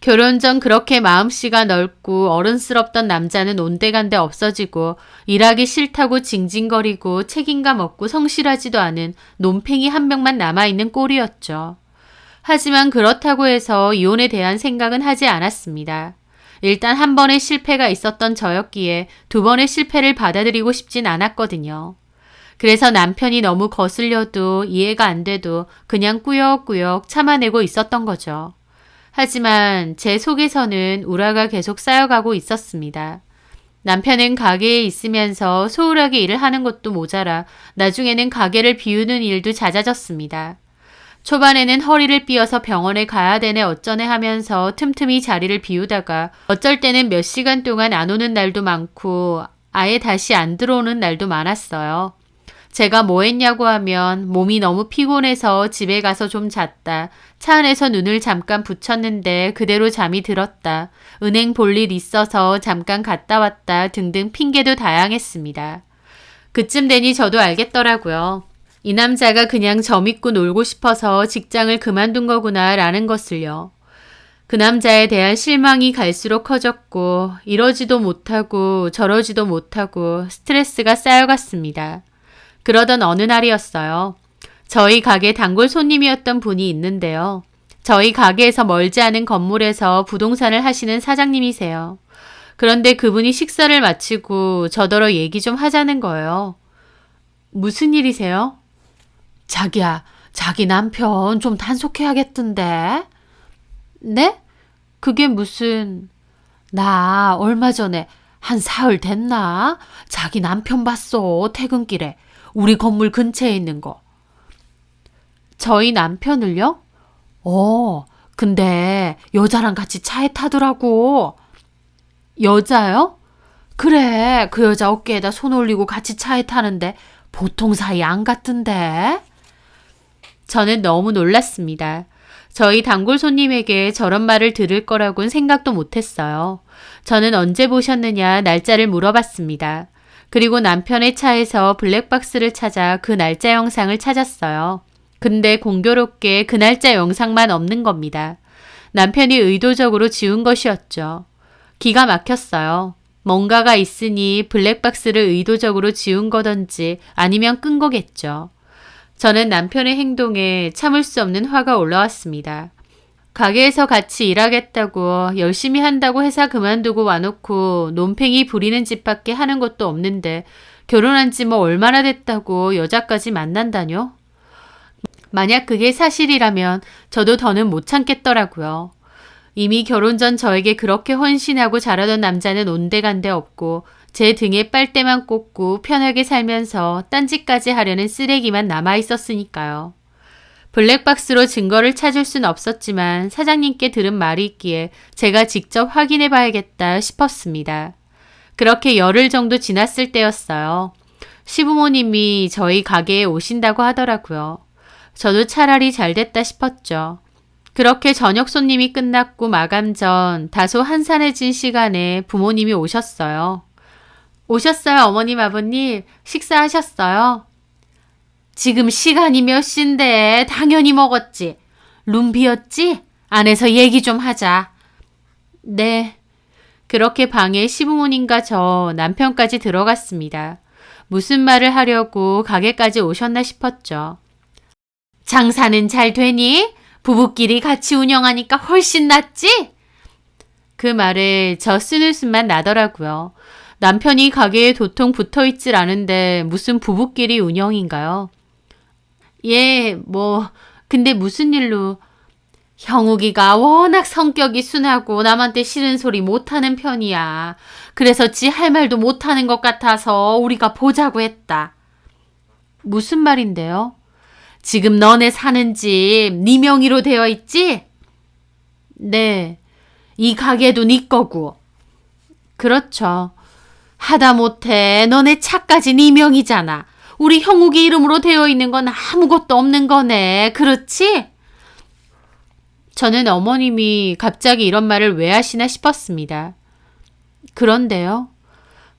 결혼 전 그렇게 마음씨가 넓고 어른스럽던 남자는 온데간데 없어지고 일하기 싫다고 징징거리고 책임감 없고 성실하지도 않은 논팽이 한 명만 남아있는 꼴이었죠. 하지만 그렇다고 해서 이혼에 대한 생각은 하지 않았습니다. 일단 한 번의 실패가 있었던 저였기에 두 번의 실패를 받아들이고 싶진 않았거든요. 그래서 남편이 너무 거슬려도 이해가 안 돼도 그냥 꾸역꾸역 참아내고 있었던 거죠. 하지만 제 속에서는 우라가 계속 쌓여가고 있었습니다. 남편은 가게에 있으면서 소홀하게 일을 하는 것도 모자라 나중에는 가게를 비우는 일도 잦아졌습니다. 초반에는 허리를 삐어서 병원에 가야 되네 어쩌네 하면서 틈틈이 자리를 비우다가 어쩔 때는 몇 시간 동안 안 오는 날도 많고 아예 다시 안 들어오는 날도 많았어요. 제가 뭐 했냐고 하면 몸이 너무 피곤해서 집에 가서 좀 잤다. 차 안에서 눈을 잠깐 붙였는데 그대로 잠이 들었다. 은행 볼 일 있어서 잠깐 갔다 왔다 등등 핑계도 다양했습니다. 그쯤 되니 저도 알겠더라고요. 이 남자가 그냥 저 믿고 놀고 싶어서 직장을 그만둔 거구나 라는 것을요. 그 남자에 대한 실망이 갈수록 커졌고 이러지도 못하고 저러지도 못하고 스트레스가 쌓여갔습니다. 그러던 어느 날이었어요. 저희 가게 단골 손님이었던 분이 있는데요. 저희 가게에서 멀지 않은 건물에서 부동산을 하시는 사장님이세요. 그런데 그분이 식사를 마치고 저더러 얘기 좀 하자는 거예요. 무슨 일이세요? 자기야, 자기 남편 좀 단속해야겠던데. 네? 그게 무슨... 나 얼마 전에 한 사흘 됐나? 자기 남편 봤어, 퇴근길에. 우리 건물 근처에 있는 거. 저희 남편을요? 근데 여자랑 같이 차에 타더라고. 여자요? 그래, 그 여자 어깨에다 손 올리고 같이 차에 타는데 보통 사이 안 같던데. 저는 너무 놀랐습니다. 저희 단골 손님에게 저런 말을 들을 거라고는 생각도 못했어요. 저는 언제 보셨느냐 날짜를 물어봤습니다. 그리고 남편의 차에서 블랙박스를 찾아 그 날짜 영상을 찾았어요. 근데 공교롭게 그 날짜 영상만 없는 겁니다. 남편이 의도적으로 지운 것이었죠. 기가 막혔어요. 뭔가가 있으니 블랙박스를 의도적으로 지운 거던지 아니면 끈 거겠죠. 저는 남편의 행동에 참을 수 없는 화가 올라왔습니다. 가게에서 같이 일하겠다고 열심히 한다고 회사 그만두고 와놓고 논팽이 부리는 짓밖에 하는 것도 없는데 결혼한 지 뭐 얼마나 됐다고 여자까지 만난다뇨? 만약 그게 사실이라면 저도 더는 못 참겠더라고요. 이미 결혼 전 저에게 그렇게 헌신하고 잘하던 남자는 온데간데 없고 제 등에 빨대만 꽂고 편하게 살면서 딴짓까지 하려는 쓰레기만 남아있었으니까요. 블랙박스로 증거를 찾을 순 없었지만 사장님께 들은 말이 있기에 제가 직접 확인해 봐야겠다 싶었습니다. 그렇게 열흘 정도 지났을 때였어요. 시부모님이 저희 가게에 오신다고 하더라고요. 저도 차라리 잘 됐다 싶었죠. 그렇게 저녁 손님이 끝났고 마감 전 다소 한산해진 시간에 부모님이 오셨어요. 오셨어요, 어머님, 아버님. 식사하셨어요? 지금 시간이 몇 시인데 당연히 먹었지. 룸 비었지? 안에서 얘기 좀 하자. 네. 그렇게 방에 시부모님과 저 남편까지 들어갔습니다. 무슨 말을 하려고 가게까지 오셨나 싶었죠. 장사는 잘 되니? 부부끼리 같이 운영하니까 훨씬 낫지? 그 말에 저 쓰는 숨만 나더라고요. 남편이 가게에 도통 붙어있질 않은데 무슨 부부끼리 운영인가요? 예, 근데 무슨 일로? 형욱이가 워낙 성격이 순하고 남한테 싫은 소리 못하는 편이야. 그래서 지 할 말도 못하는 것 같아서 우리가 보자고 했다. 무슨 말인데요? 지금 너네 사는 집 네 명의로 되어 있지? 네. 이 가게도 네 거고. 그렇죠. 하다못해 너네 차까지 네 명이잖아. 우리 형욱이 이름으로 되어 있는 건 아무것도 없는 거네. 그렇지? 저는 어머님이 갑자기 이런 말을 왜 하시나 싶었습니다. 그런데요.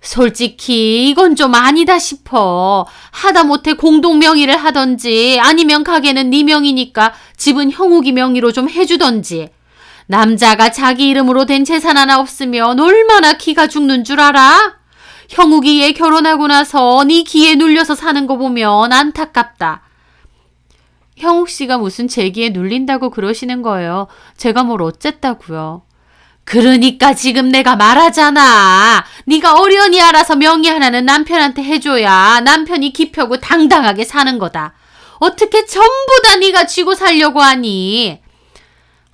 솔직히 이건 좀 아니다 싶어. 하다못해 공동 명의를 하던지 아니면 가게는 네 명이니까 집은 형욱이 명의로 좀 해주던지. 남자가 자기 이름으로 된 재산 하나 없으면 얼마나 기가 죽는 줄 알아? 형욱이 얘 결혼하고 나서 네 기에 눌려서 사는 거 보면 안타깝다. 형욱 씨가 무슨 제 기에 눌린다고 그러시는 거예요. 제가 뭘 어쨌다고요. 그러니까 지금 내가 말하잖아. 네가 어련히 알아서 명의 하나는 남편한테 해줘야 남편이 기펴고 당당하게 사는 거다. 어떻게 전부 다 네가 쥐고 살려고 하니?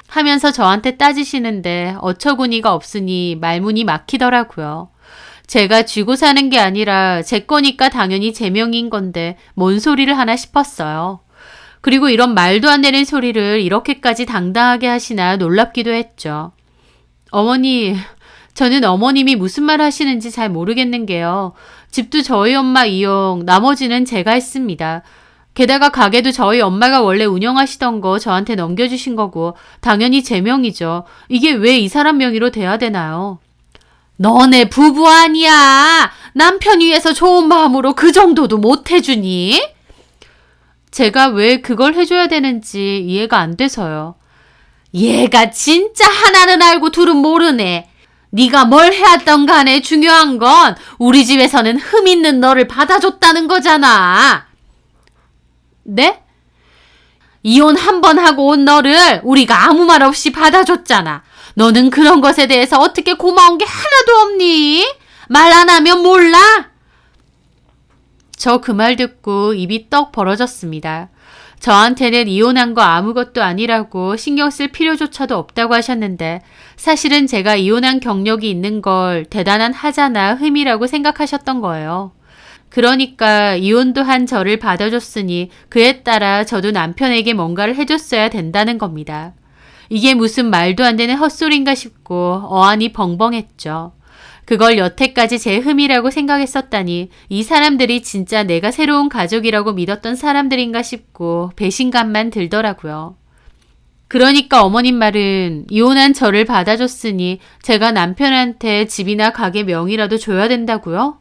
하면서 저한테 따지시는데 어처구니가 없으니 말문이 막히더라고요. 제가 쥐고 사는 게 아니라 제 거니까 당연히 제 명인 건데 뭔 소리를 하나 싶었어요. 그리고 이런 말도 안 되는 소리를 이렇게까지 당당하게 하시나 놀랍기도 했죠. 어머니, 저는 어머님이 무슨 말 하시는지 잘 모르겠는 게요. 집도 저희 엄마 이용, 나머지는 제가 했습니다. 게다가 가게도 저희 엄마가 원래 운영하시던 거 저한테 넘겨주신 거고 당연히 제 명이죠. 이게 왜 이 사람 명의로 돼야 되나요? 너네 부부 아니야. 남편 위해서 좋은 마음으로 그 정도도 못 해주니? 제가 왜 그걸 해줘야 되는지 이해가 안 돼서요. 얘가 진짜 하나는 알고 둘은 모르네. 네가 뭘 해왔던 간에 중요한 건 우리 집에서는 흠 있는 너를 받아줬다는 거잖아. 네? 이혼 한 번 하고 온 너를 우리가 아무 말 없이 받아줬잖아. 너는 그런 것에 대해서 어떻게 고마운 게 하나도 없니? 말 안 하면 몰라? 저 그 말 듣고 입이 떡 벌어졌습니다. 저한테는 이혼한 거 아무것도 아니라고 신경 쓸 필요조차도 없다고 하셨는데 사실은 제가 이혼한 경력이 있는 걸 대단한 하자나 흠이라고 생각하셨던 거예요. 그러니까 이혼도 한 저를 받아줬으니 그에 따라 저도 남편에게 뭔가를 해줬어야 된다는 겁니다. 이게 무슨 말도 안 되는 헛소리인가 싶고 어안이 벙벙했죠. 그걸 여태까지 제 흠이라고 생각했었다니 이 사람들이 진짜 내가 새로운 가족이라고 믿었던 사람들인가 싶고 배신감만 들더라고요. 그러니까 어머님 말은 이혼한 저를 받아줬으니 제가 남편한테 집이나 가게 명의라도 줘야 된다고요?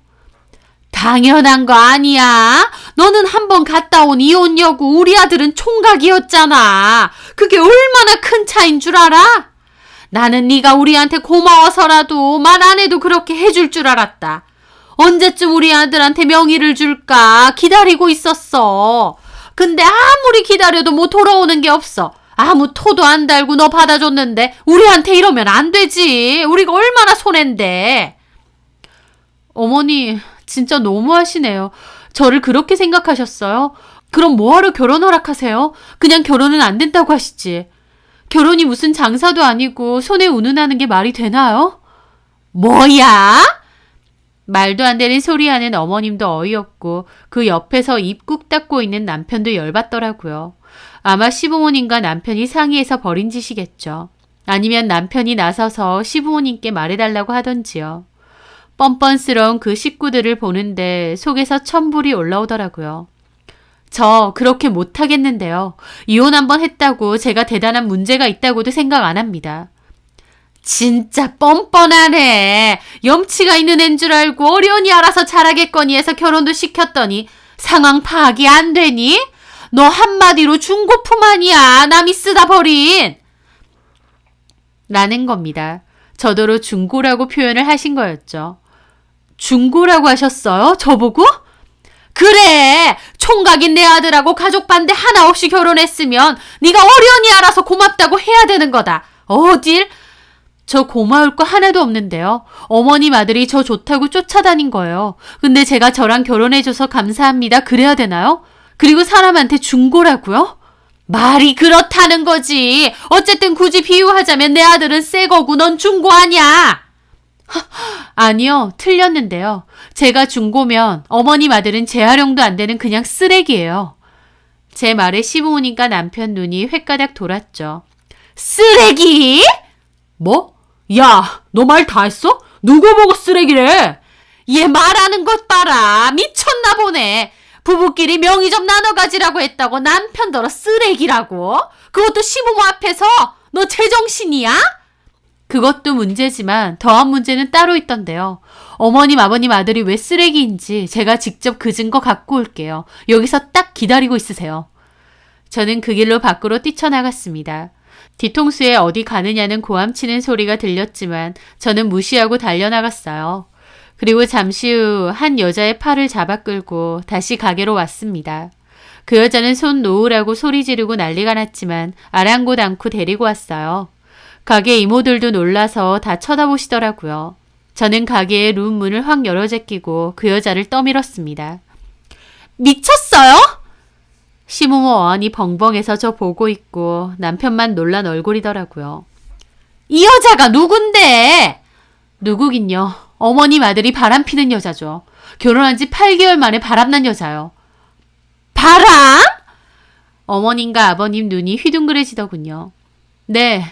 당연한 거 아니야. 너는 한번 갔다 온 이혼녀고 우리 아들은 총각이었잖아. 그게 얼마나 큰 차이인 줄 알아? 나는 네가 우리한테 고마워서라도 말 안 해도 그렇게 해줄 줄 알았다. 언제쯤 우리 아들한테 명의를 줄까 기다리고 있었어. 근데 아무리 기다려도 뭐 돌아오는 게 없어. 아무 토도 안 달고 너 받아줬는데 우리한테 이러면 안 되지. 우리가 얼마나 손해인데. 어머니 진짜 너무하시네요. 저를 그렇게 생각하셨어요? 그럼 뭐하러 결혼 허락하세요? 그냥 결혼은 안 된다고 하시지. 결혼이 무슨 장사도 아니고 손에 운운하는 게 말이 되나요? 뭐야? 말도 안 되는 소리하는 어머님도 어이없고 그 옆에서 입 꾹 닫고 있는 남편도 열받더라고요. 아마 시부모님과 남편이 상의해서 벌인 짓이겠죠. 아니면 남편이 나서서 시부모님께 말해달라고 하던지요. 뻔뻔스러운 그 식구들을 보는데 속에서 천불이 올라오더라고요. 저 그렇게 못하겠는데요. 이혼 한번 했다고 제가 대단한 문제가 있다고도 생각 안 합니다. 진짜 뻔뻔하네. 염치가 있는 앤 줄 알고 어련히 알아서 잘하겠거니 해서 결혼도 시켰더니 상황 파악이 안 되니? 너 한마디로 중고품 아니야. 남이 쓰다 버린. 라는 겁니다. 저더러 중고라고 표현을 하신 거였죠. 중고라고 하셨어요? 저보고? 그래! 총각인 내 아들하고 가족 반대 하나 없이 결혼했으면 네가 어련히 알아서 고맙다고 해야 되는 거다. 어딜? 저 고마울 거 하나도 없는데요. 어머님 아들이 저 좋다고 쫓아다닌 거예요. 근데 제가 저랑 결혼해줘서 감사합니다. 그래야 되나요? 그리고 사람한테 중고라고요? 말이 그렇다는 거지. 어쨌든 굳이 비유하자면 내 아들은 새 거고 넌 중고 아니야. 아니요, 틀렸는데요. 제가 중고면 어머님 아들은 재활용도 안 되는 그냥 쓰레기예요. 제 말에 시부모님과 남편 눈이 횟가닥 돌았죠. 쓰레기? 뭐? 야, 너 말 다 했어? 누구 보고 쓰레기래? 얘 말하는 것 봐라. 미쳤나 보네. 부부끼리 명의 좀 나눠 가지라고 했다고 남편더러 쓰레기라고? 그것도 시부모 앞에서? 너 제정신이야? 그것도 문제지만 더한 문제는 따로 있던데요. 어머님, 아버님 아들이 왜 쓰레기인지 제가 직접 그 증거 갖고 올게요. 여기서 딱 기다리고 있으세요. 저는 그 길로 밖으로 뛰쳐나갔습니다. 뒤통수에 어디 가느냐는 고함치는 소리가 들렸지만 저는 무시하고 달려나갔어요. 그리고 잠시 후 한 여자의 팔을 잡아 끌고 다시 가게로 왔습니다. 그 여자는 손 놓으라고 소리 지르고 난리가 났지만 아랑곳 않고 데리고 왔어요. 가게 이모들도 놀라서 다 쳐다보시더라고요. 저는 가게의 룸 문을 확 열어 제끼고 그 여자를 떠밀었습니다. 미쳤어요? 시부모 어안이 벙벙해서 저 보고 있고 남편만 놀란 얼굴이더라고요. 이 여자가 누군데? 누구긴요. 어머님 아들이 바람피는 여자죠. 결혼한 지 8개월 만에 바람난 여자요. 바람? 어머님과 아버님 눈이 휘둥그레지더군요. 네,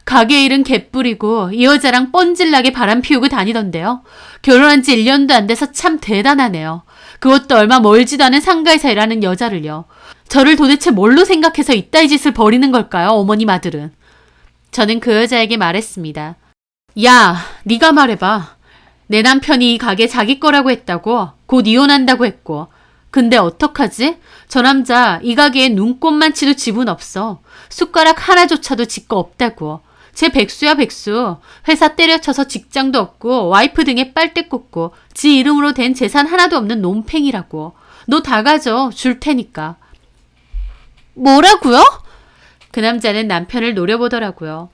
가게 일은 개뿔이고 이 여자랑 뻔질나게 바람 피우고 다니던데요. 결혼한 지 1년도 안 돼서 참 대단하네요. 그것도 얼마 멀지도 않은 상가에서 일하는 여자를요. 저를 도대체 뭘로 생각해서 이따위 짓을 벌이는 걸까요, 어머님 아들은? 저는 그 여자에게 말했습니다. 야, 네가 말해봐. 내 남편이 이 가게 자기 거라고 했다고, 곧 이혼한다고 했고. 근데 어떡하지? 저 남자 이 가게에 눈꼽만 치도 지분 없어. 숟가락 하나조차도 지 거 없다고. 제 백수야 백수. 회사 때려쳐서 직장도 없고 와이프 등에 빨대 꽂고 지 이름으로 된 재산 하나도 없는 논팽이라고. 너 다 가져. 줄 테니까. 뭐라고요? 그 남자는 남편을 노려보더라고요.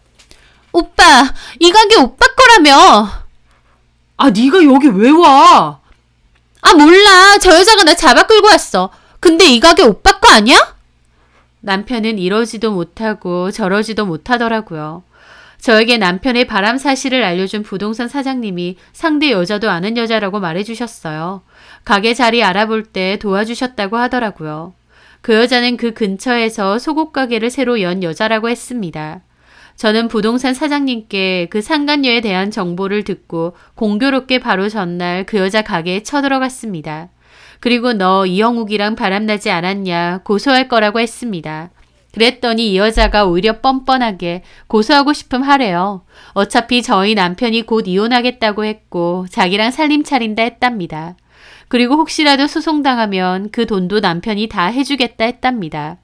오빠, 이 가게 오빠 거라며. 아, 네가 여기 왜 와? 아, 몰라. 저 여자가 나 잡아 끌고 왔어. 근데 이 가게 오빠 거 아니야? 남편은 이러지도 못하고 저러지도 못하더라고요. 저에게 남편의 바람 사실을 알려준 부동산 사장님이 상대 여자도 아는 여자라고 말해주셨어요. 가게 자리 알아볼 때 도와주셨다고 하더라고요. 그 여자는 그 근처에서 속옷 가게를 새로 연 여자라고 했습니다. 저는 부동산 사장님께 그 상간녀에 대한 정보를 듣고 공교롭게 바로 전날 그 여자 가게에 쳐들어갔습니다. 그리고 너 이영욱이랑 바람나지 않았냐 고소할 거라고 했습니다. 그랬더니 이 여자가 오히려 뻔뻔하게 고소하고 싶음 하래요. 어차피 저희 남편이 곧 이혼하겠다고 했고 자기랑 살림 차린다 했답니다. 그리고 혹시라도 소송당하면 그 돈도 남편이 다 해주겠다 했답니다.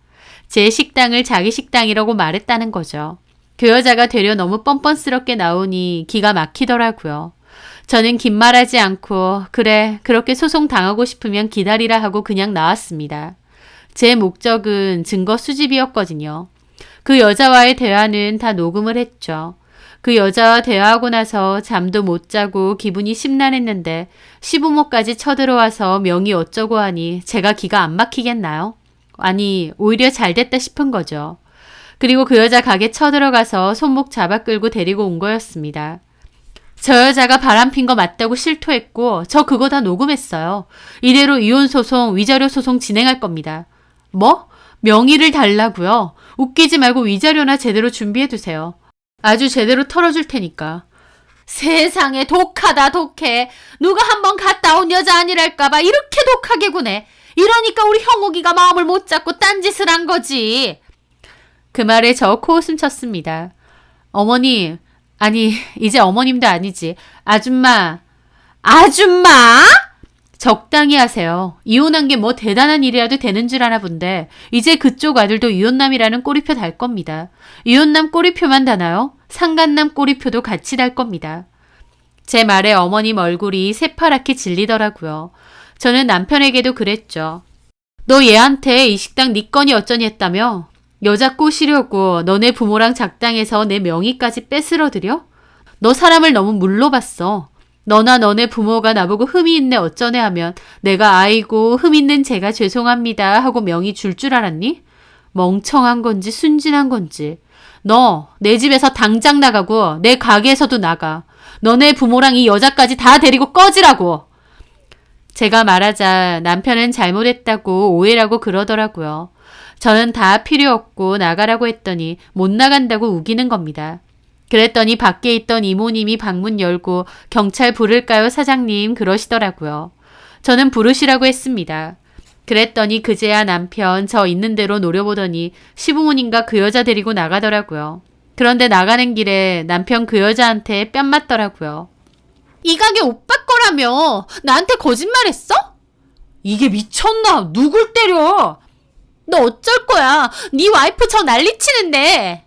제 식당을 자기 식당이라고 말했다는 거죠. 그 여자가 되려 너무 뻔뻔스럽게 나오니 기가 막히더라고요. 저는 긴 말하지 않고 그래 그렇게 소송당하고 싶으면 기다리라 하고 그냥 나왔습니다. 제 목적은 증거 수집이었거든요. 그 여자와의 대화는 다 녹음을 했죠. 그 여자와 대화하고 나서 잠도 못 자고 기분이 심란했는데 시부모까지 쳐들어와서 명의 어쩌고 하니 제가 기가 안 막히겠나요? 아니, 오히려 잘 됐다 싶은 거죠. 그리고 그 여자 가게 쳐들어가서 손목 잡아 끌고 데리고 온 거였습니다. 저 여자가 바람핀 거 맞다고 실토했고 저 그거 다 녹음했어요. 이대로 이혼소송, 위자료 소송 진행할 겁니다. 뭐? 명의를 달라고요? 웃기지 말고 위자료나 제대로 준비해두세요. 아주 제대로 털어줄 테니까. 세상에 독하다 독해. 누가 한번 갔다 온 여자 아니랄까봐 이렇게 독하게 구네. 이러니까 우리 형욱이가 마음을 못 잡고 딴짓을 한 거지. 그 말에 저 코웃음 쳤습니다. 어머님, 아니 이제 어머님도 아니지. 아줌마. 아줌마? 적당히 하세요. 이혼한 게 뭐 대단한 일이라도 되는 줄 아나 본데 이제 그쪽 아들도 이혼남이라는 꼬리표 달 겁니다. 이혼남 꼬리표만 다나요? 상간남 꼬리표도 같이 달 겁니다. 제 말에 어머님 얼굴이 새파랗게 질리더라고요. 저는 남편에게도 그랬죠. 너 얘한테 이 식당 네 건이 어쩌니 했다며? 여자 꼬시려고 너네 부모랑 작당해서 내 명의까지 뺏으러들여? 너 사람을 너무 물로 봤어. 너나 너네 부모가 나보고 흠이 있네 어쩌네 하면 내가 아이고 흠 있는 제가 죄송합니다 하고 명의 줄 알았니? 멍청한 건지 순진한 건지. 너 내 집에서 당장 나가고 내 가게에서도 나가. 너네 부모랑 이 여자까지 다 데리고 꺼지라고. 제가 말하자 남편은 잘못했다고 오해라고 그러더라고요. 저는 다 필요 없고 나가라고 했더니 못 나간다고 우기는 겁니다. 그랬더니 밖에 있던 이모님이 방문 열고 경찰 부를까요 사장님 그러시더라고요. 저는 부르시라고 했습니다. 그랬더니 그제야 남편 저 있는 대로 노려보더니 시부모님과 그 여자 데리고 나가더라고요. 그런데 나가는 길에 남편 그 여자한테 뺨 맞더라고요. 이 가게 오빠 거라며 나한테 거짓말했어? 이게 미쳤나? 누굴 때려? 너 어쩔 거야? 네 와이프 저 난리치는데.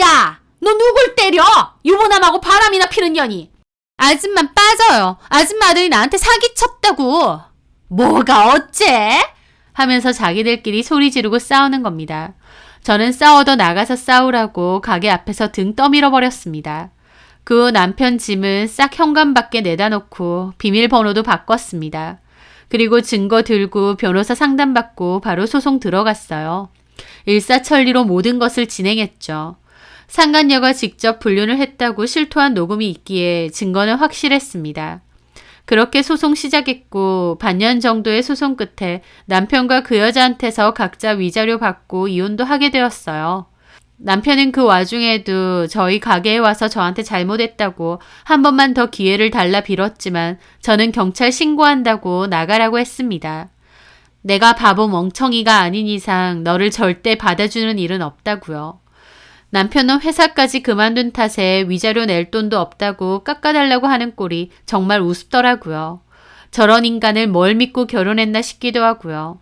야! 너 누굴 때려? 유부남하고 바람이나 피는 년이. 아줌만 빠져요. 아줌마 아들이 나한테 사기쳤다고. 뭐가 어째? 하면서 자기들끼리 소리 지르고 싸우는 겁니다. 저는 싸워도 나가서 싸우라고 가게 앞에서 등 떠밀어 버렸습니다. 그 후 남편 짐은 싹 현관 밖에 내다 놓고 비밀번호도 바꿨습니다. 그리고 증거 들고 변호사 상담받고 바로 소송 들어갔어요. 일사천리로 모든 것을 진행했죠. 상간녀가 직접 불륜을 했다고 실토한 녹음이 있기에 증거는 확실했습니다. 그렇게 소송 시작했고 반년 정도의 소송 끝에 남편과 그 여자한테서 각자 위자료 받고 이혼도 하게 되었어요. 남편은 그 와중에도 저희 가게에 와서 저한테 잘못했다고 한 번만 더 기회를 달라 빌었지만 저는 경찰 신고한다고 나가라고 했습니다. 내가 바보 멍청이가 아닌 이상 너를 절대 받아주는 일은 없다고요. 남편은 회사까지 그만둔 탓에 위자료 낼 돈도 없다고 깎아달라고 하는 꼴이 정말 우습더라고요. 저런 인간을 뭘 믿고 결혼했나 싶기도 하고요.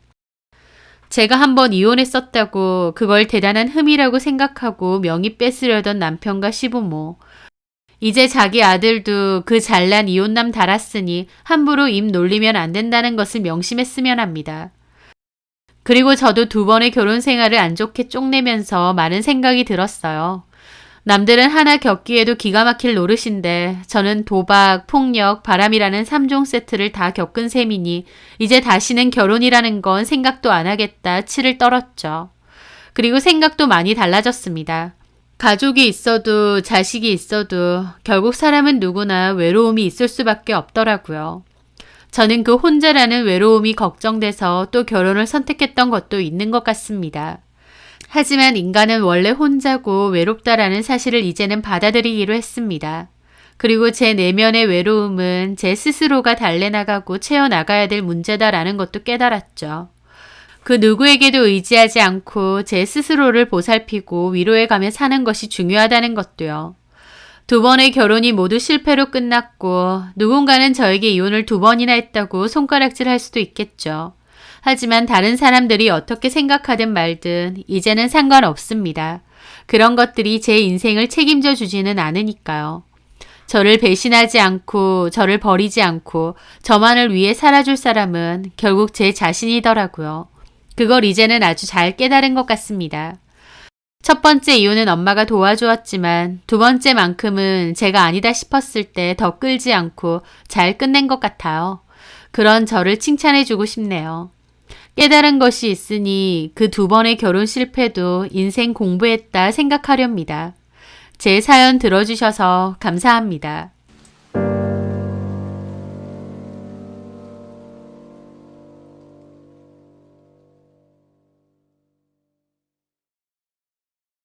제가 한번 이혼했었다고 그걸 대단한 흠이라고 생각하고 명의 뺏으려던 남편과 시부모. 이제 자기 아들도 그 잘난 이혼남 달았으니 함부로 입 놀리면 안 된다는 것을 명심했으면 합니다. 그리고 저도 2번의 결혼 생활을 안 좋게 쪽내면서 많은 생각이 들었어요. 남들은 하나 겪기에도 기가 막힐 노릇인데 저는 도박, 폭력, 바람이라는 3종 세트를 다 겪은 셈이니 이제 다시는 결혼이라는 건 생각도 안 하겠다 치를 떨었죠. 그리고 생각도 많이 달라졌습니다. 가족이 있어도 자식이 있어도 결국 사람은 누구나 외로움이 있을 수밖에 없더라고요. 저는 그 혼자라는 외로움이 걱정돼서 또 결혼을 선택했던 것도 있는 것 같습니다. 하지만 인간은 원래 혼자고 외롭다라는 사실을 이제는 받아들이기로 했습니다. 그리고 제 내면의 외로움은 제 스스로가 달래나가고 채워나가야 될 문제다라는 것도 깨달았죠. 그 누구에게도 의지하지 않고 제 스스로를 보살피고 위로해가며 사는 것이 중요하다는 것도요. 2번의 결혼이 모두 실패로 끝났고 누군가는 저에게 이혼을 2번이나 했다고 손가락질할 수도 있겠죠. 하지만 다른 사람들이 어떻게 생각하든 말든 이제는 상관없습니다. 그런 것들이 제 인생을 책임져 주지는 않으니까요. 저를 배신하지 않고 저를 버리지 않고 저만을 위해 살아줄 사람은 결국 제 자신이더라고요. 그걸 이제는 아주 잘 깨달은 것 같습니다. 첫 번째 이혼은 엄마가 도와주었지만 2번째만큼은 제가 아니다 싶었을 때 더 끌지 않고 잘 끝낸 것 같아요. 그런 저를 칭찬해주고 싶네요. 깨달은 것이 있으니 그 2번의 결혼 실패도 인생 공부했다 생각하렵니다. 제 사연 들어주셔서 감사합니다.